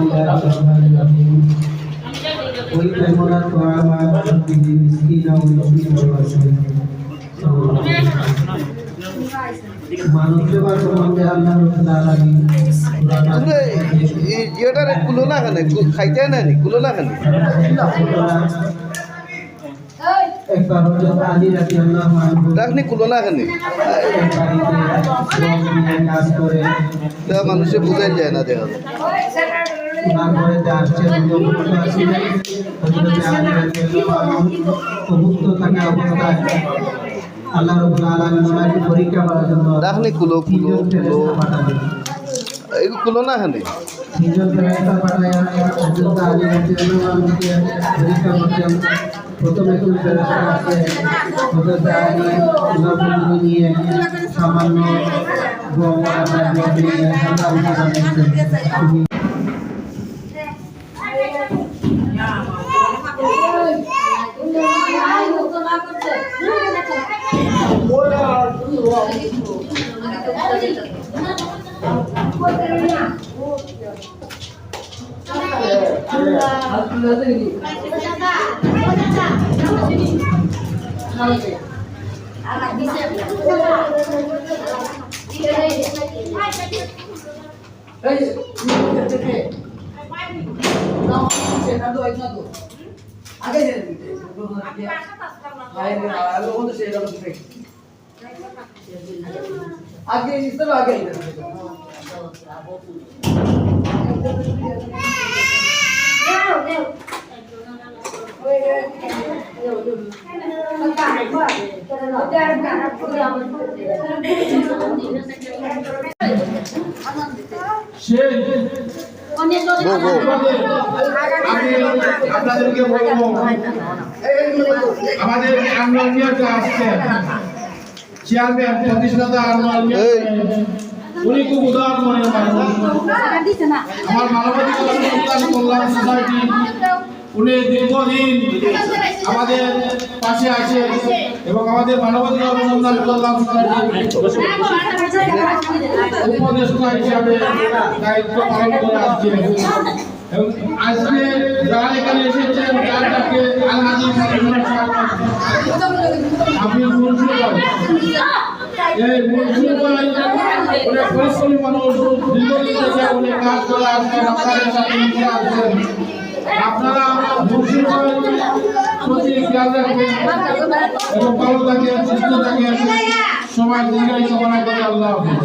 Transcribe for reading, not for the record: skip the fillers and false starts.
لله الرحمن الرحيم ويطعمون الطعام على حبه مسكينا ويتيما واسيرا মানুষ সেবা সম্বন্ধে আল্লাহ রাব্বুল আলামিন ইয়েটারে কুলো না কেন খাইতে না নি কুলো না কেন একবার হযরত আলী রাদিয়াল্লাহু আনহু রাখনি কুলো না কেন কাজ করে তা মানুষে বুঝাই যায় না দেখা না করে আসছে মুক্ত আছিলেন হযরত আলী রাদিয়াল্লাহু আনহু মুক্ত থাকা অবস্থায় আল্লাহ রাব্বুল আলামিন ওনাকে পরীক্ষা করার জন্য রাখনি কুলো কুলো কুলো এই কুলো না কেন তিনজন ফেরেশতা পাঠায়া হযরত আলী রাদিয়াল্লাহু আনহুকে পরীক্ষা করতেন। প্রথমে কোন ফেরেশতা আছে হযরত আলী নবী নিয়ে সামান্য গম আর নিয়ে আল্লাহ জানাচ্ছেন आगे इस तरह आगे इधर আপনাদেরকে বলবো আমাদের আনোয়ার মিয়া আসছেন চেয়ারম্যান প্রতিষ্ঠাতা আনোয়ার মিয়া উনি খুব উদার মনের মানুষ আমার মানবাধিকার কল্যাণ সোসাইটি উনি দীর্ঘদিন আমাদের পাশে আছে এবং আমাদের মানবাধিকার কল্যাণ সোসাইটির উপদেষ্টা হিসাবে দায়িত্ব পালন করে আসছেন। আজকে যারা এখানে এসেছেন তাদেরকে আলহাজি আপনি মুন্সিপাল এই মুন্সিপাল অনেক পরিশ্রমী মানুষ দীর্ঘদিন থেকে অনেক কাজ করে আসছেন আপনাদের সাথে মিশে আসছেন। আপনারা মুন্সিপাল প্রতি খেয়াল রাখবেন এবং ভালো থাকেন সুস্থ থাকেন সমাজ দীর্ঘায়ু কামনা করে আল্লাহ হাফেজ।